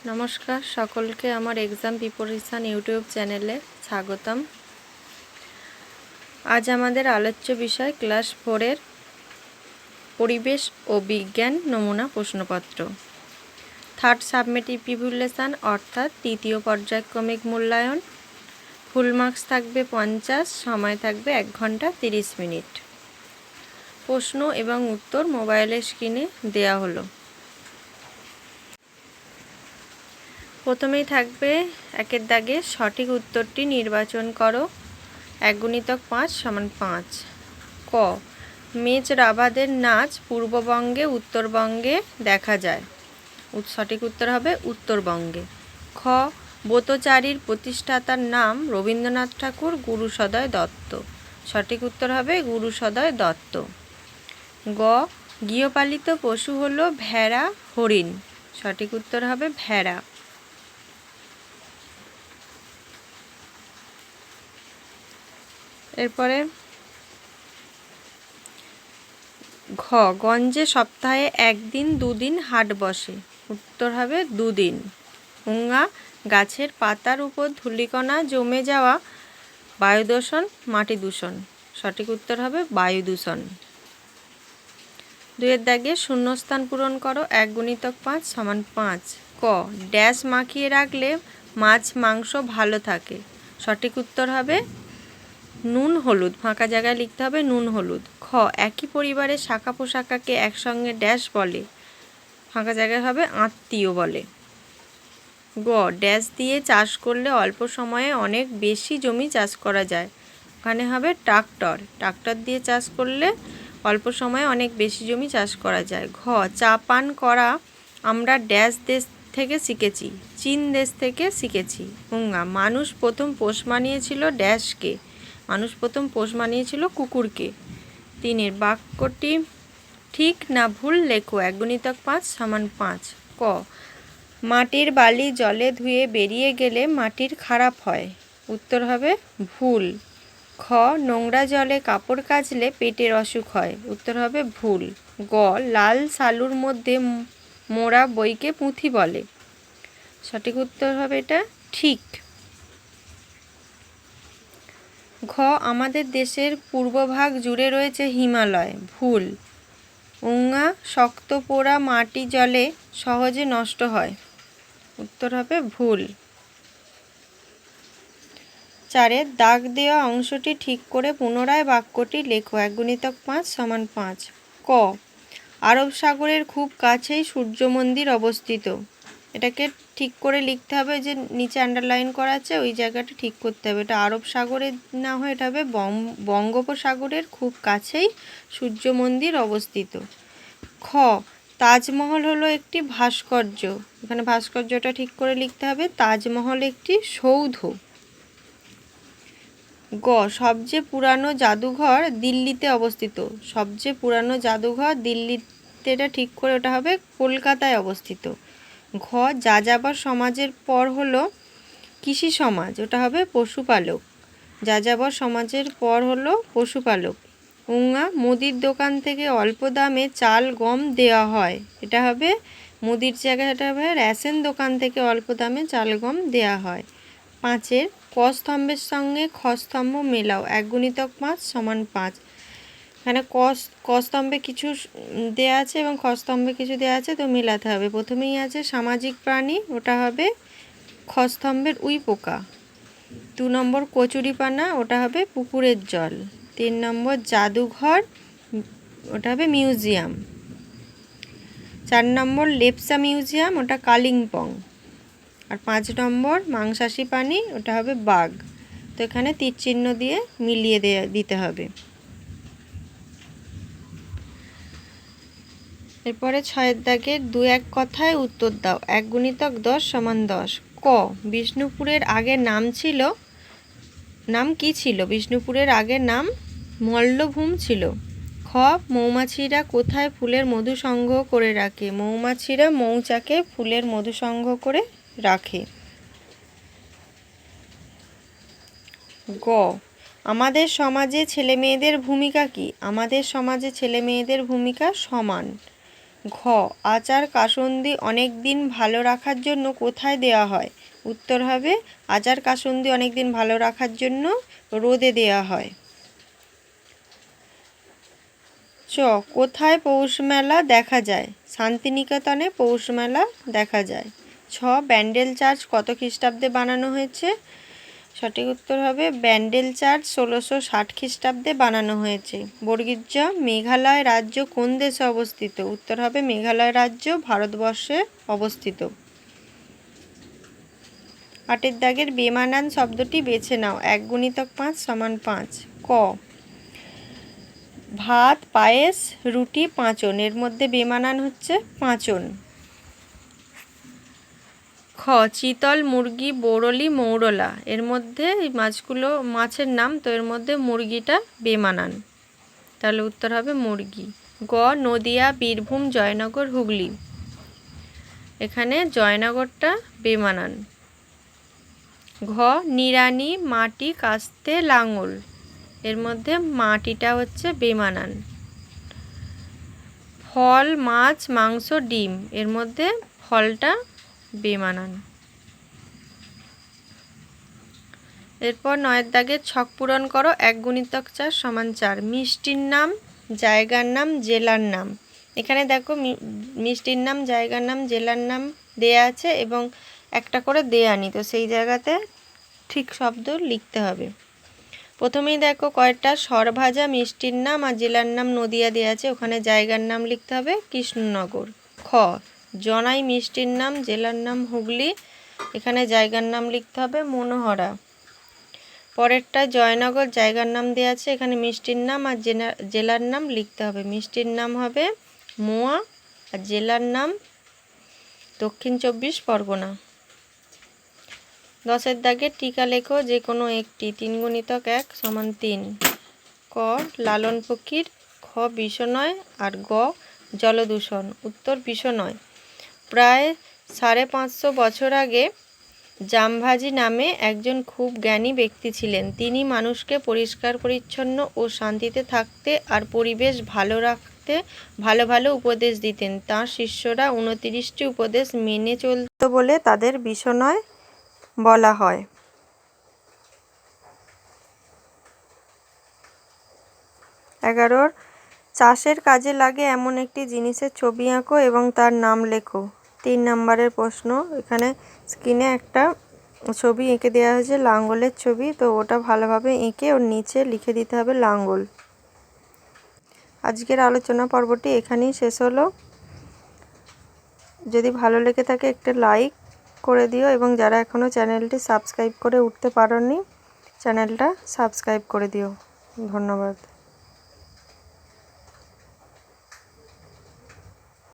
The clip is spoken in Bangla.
নমস্কার সকলকে আমার এক্সাম প্রিপারেশন ইউটিউব চ্যানেলে স্বাগতম। আজ আমাদের আলোচ্য বিষয় ক্লাস 4-এর পরিবেশ ও বিজ্ঞান নমুনা প্রশ্নপত্র, থার্ড সাবমেটিভ ইভ্যালুয়েশন অর্থাৎ তৃতীয় পর্যায়ক্রমিক মূল্যায়ন। ফুল মার্কস থাকবে 50, সময় থাকবে 1 ঘন্টা 30 মিনিট। প্রশ্ন এবং উত্তর মোবাইলের স্ক্রিনে দেয়া হলো। প্রথমেই থাকবে 1-এর দাগে সঠিক উত্তরটি নির্বাচন করো। 1 × 5 = 5। ক, মেচ রাভাদের নাচ পূর্ববঙ্গে উত্তরবঙ্গে দেখা যায়। সঠিক উত্তর হবে উত্তরবঙ্গে। খ, ব্রতচারীর প্রতিষ্ঠাতার নাম রবীন্দ্রনাথ ঠাকুর, গুরুসদয় দত্ত। সঠিক উত্তর হবে গুরুসদয় দত্ত। গ, গৃহপালিত পশু হলো ভেড়া, হরিণ। সঠিক উত্তর হবে ভেড়া। এরপরে ঘ, গঞ্জে সপ্তাহে 1 দিন 2 দিন হাট বসে। উত্তর হবে 2 দিন। ঙ, গাছের পাতার উপর ধূলিকণা জমে যাওয়া বায়ু দূষণ, মাটি দূষণ। সঠিক উত্তর হবে বায়ু দূষণ। 2-এর দাগে শূন্যস্থান পূরণ করো। 1 × 5 = 5। ক, ড্যাশ মাখিয়ে রাখলে মাছ মাংস ভালো থাকে। সঠিক উত্তর হবে নুন হলুদ। ফাঁকা জায়গায় লিখতে হবে নুন হলুদ। খ, একই পরিবারের শাখা পোশাকাকে একসঙ্গে ড্যাশ বলে। ফাঁকা জায়গায় হবে আত্মীয় বলে। গ, ড্যাশ দিয়ে চাষ করলে অল্প সময়ে অনেক বেশি জমি চাষ করা যায়। ওখানে হবে ট্রাক্টর। ট্রাক্টর দিয়ে চাষ করলে অল্প সময়ে অনেক বেশি জমি চাষ করা যায়। ঘ, চা পান করা আমরা ড্যাশ দেশ থেকে শিখেছি। চীন দেশ থেকে শিখেছি। ঙ, মানুষ প্রথম পোষ মানিয়েছিল ড্যাশকে। মানুষ প্রথম পোষ মানিয়েছিল কুকুরকে। 3-এর বাক্যটি ঠিক না ভুল লেখো। 1 × 5 = 5। ক, মাটির বালি জলে ধুয়ে বেরিয়ে গেলে মাটির খারাপ হয়। উত্তর হবে ভুল। খ, নোংরা জলে কাপড় কাচলে পেটের অসুখ হয়। উত্তর হবে ভুল। গ, লাল সালুর মধ্যে মোড়া বইকে পুঁথি বলে। সঠিক উত্তর হবে এটা ঠিক। ঘ, আমাদের দেশের পূর্বভাগ জুড়ে রয়েছে হিমালয়। ভুল। ঙ, শক্ত পোড়া মাটি জলে সহজে নষ্ট হয়। উত্তর হবে ভুল। 4-এর দাগ দেওয়া অংশটি ঠিক করে পুনরায় বাক্যটি লেখো। 1 × 5 = 5। ক, আরব সাগরের খুব কাছেই সূর্য মন্দির অবস্থিত। এটাকে ঠিক করে লিখতে হবে, যে নিচে আন্ডারলাইন করা আছে ওই জায়গাটা ঠিক করতে হবে। এটা আরব সাগরে না হয় এটা হবে বঙ্গোপসাগরের খুব কাছেই সূর্য মন্দির অবস্থিত। খ, তাজমহল হলো একটি ভাস্কর্য। এখানে ভাস্কর্যটা ঠিক করে লিখতে হবে তাজমহল একটি সৌধ। গ, সবচেয়ে পুরানো জাদুঘর দিল্লিতে অবস্থিত। সবচেয়ে পুরানো জাদুঘর দিল্লিতে, এটা ঠিক করে ওটা হবে কলকাতায় অবস্থিত। ঘ, যাযাবর সমাজের পর হলো কৃষি সমাজ। ওটা হবে পশুপালক। যাযাবর সমাজের পর হলো পশুপালক। ঙ, মুদির দোকান থেকে অল্প দামে চাল গম দেওয়া হয়। এটা হবে মুদির জায়গায়, এটা হবে রেশন দোকান থেকে অল্প দামে চাল গম দেওয়া হয়। 5-এর ক স্তম্ভের সঙ্গে খ স্তম্ভ মেলাও। 1 × 5 = 5। এখানে ক স্তম্ভে কিছু দেয়া আছে এবং খ স্তম্ভে কিছু দেয়া আছে, তো মেলাতে হবে। প্রথমেই আছে সামাজিক প্রাণী, ওটা হবে খ স্তম্ভের উইপোকা। 2 নম্বর কচুরিপানা, ওটা হবে পুকুরের জল। 3 নম্বর জাদুঘর, ওটা হবে মিউজিয়াম। 4 নম্বর লেপসা মিউজিয়াম, ওটা কালিম্পং। আর 5 নম্বর মাংসাশী প্রাণী, ওটা হবে বাঘ। তো এখানে তীর চিহ্ন দিয়ে মিলিয়ে দিতে হবে। এরপরে 6-এর দাগের 2-1 কথায় উত্তর দাও। 1 × 10 = 10। ক, বিষ্ণুপুরের আগের নাম কি ছিল? বিষ্ণুপুরের আগের নাম মল্লভূম ছিল। খ, মৌমাছিরা কোথায় ফুলের মধু সংগ্রহ করে রাখে? মৌমাছিরা মৌচাকে ফুলের মধু সংগ্রহ করে রাখে। গ, আমাদের সমাজে ছেলেমেয়েদের ভূমিকা কি? আমাদের সমাজে ছেলেমেয়েদের ভূমিকা সমান। ঘ আচার কাসুন্দি অনেক দিন ভালো রাখার জন্য কোথায় দেওয়া হয়? উত্তর হবে আচার কাসুন্দি অনেক দিন ভালো রাখার জন্য রোদে দেওয়া হয়। চ কোথায় পৌষ মেলা দেখা যায়? শান্তিনিকেতনে পৌষ মেলা দেখা যায়। ছ ব্যান্ডেল চার্চ কত খ্রিস্টাব্দে বানানো হয়েছে? সঠিক উত্তর হবে ব্যান্ডেল চার্চ 1660 খ্রিস্টাব্দে বানানো হয়েছে। বর্গীর জ মেঘালয় রাজ্য কোন দেশে অবস্থিত? উত্তর হবে মেঘালয় রাজ্য ভারতবর্ষে অবস্থিত। 8 দাগের বেমানান শব্দটি বেছে নাও। 1 × 5 = 5। ক ভাত পায়েস রুটি পাঁচন, এর মধ্যে বেমানান হচ্ছে পাঁচন। খ চিতল মুরগি বৌরলি মৌরলা, এর মধ্যে এই মাছগুলো মাছের নাম, তো এর মধ্যে মুরগিটা বেমানান, তাহলে উত্তর হবে মুরগি। গ নদিয়া বীরভূম জয়নগর হুগলি, এখানে জয়নগরটা বেমানান। ঘ নিড়ানি মাটি কাস্তে লাঙল, এর মধ্যে মাটিটা হচ্ছে বেমানান। ফল মাছ মাংস ডিম, এর মধ্যে ফলটা বেমানান। এরপর 9 দাগের ছক পূরণ করো। 1 × 4 = 4। মিষ্টির নাম জায়গার নাম জেলার নাম, এখানে দেখো মিষ্টির নাম জায়গার নাম জেলার নাম দেয়া আছে এবং একটা করে দেয়া নি, তো সেই জায়গাতে ঠিক শব্দ লিখতে হবে। প্রথমেই দেখো কয়েকটা সরভাজা মিষ্টির নাম আর জেলার নাম নদিয়া দেওয়া আছে, ওখানে জায়গার নাম লিখতে হবে কৃষ্ণনগর। খ জনাই মিষ্টির নাম জেলার নাম হুগলি, এখানে জায়গার নাম লিখতে হবে মনোহরা। পরেরটা জয়নগর জায়গার নাম দেওয়া আছে, এখানে মিষ্টির নাম আর জেলার নাম লিখতে হবে। মিষ্টির নাম হবে মোয়া আর জেলার নাম দক্ষিণ 24 পরগনা। 10 দাগের টিকা লেখো যে কোনো একটি। 3 × 1 = 3। ক লালন ফকির, খ বিষনয় আর গ জলদূষণ। উত্তর বিষনয়। প্রায় 550 বছর আগে জামভাজি নামে একজন খুব জ্ঞানী ব্যক্তি ছিলেন। তিনি মানুষকে পরিষ্কার পরিচ্ছন্ন ও শান্তিতে থাকতে আর পরিবেশ ভালো রাখতে ভালো ভালো উপদেশ দিতেন। তাঁর শিষ্যরা 29টি উপদেশ মেনে চলত বলে তাদের বিষনয় বলা হয়। 11 চাষের কাজে লাগে এমন একটি জিনিসের ছবি আঁকো এবং তার নাম লেখো। 3 নম্বরের প্রশ্ন, এখানে স্ক্রিনে একটা ছবি এঁকে দেওয়া হয়েছে লাঙ্গলের ছবি, তো ওটা ভালোভাবে এঁকে ওর নিচে লিখে দিতে হবে লাঙ্গল। আজকের আলোচনা পর্বটি এখানেই শেষ হলো। যদি ভালো লেগে থাকে একটা লাইক করে দিও এবং যারা এখনও চ্যানেলটি সাবস্ক্রাইব করে উঠতে পারোনি চ্যানেলটা সাবস্ক্রাইব করে দিও। ধন্যবাদ।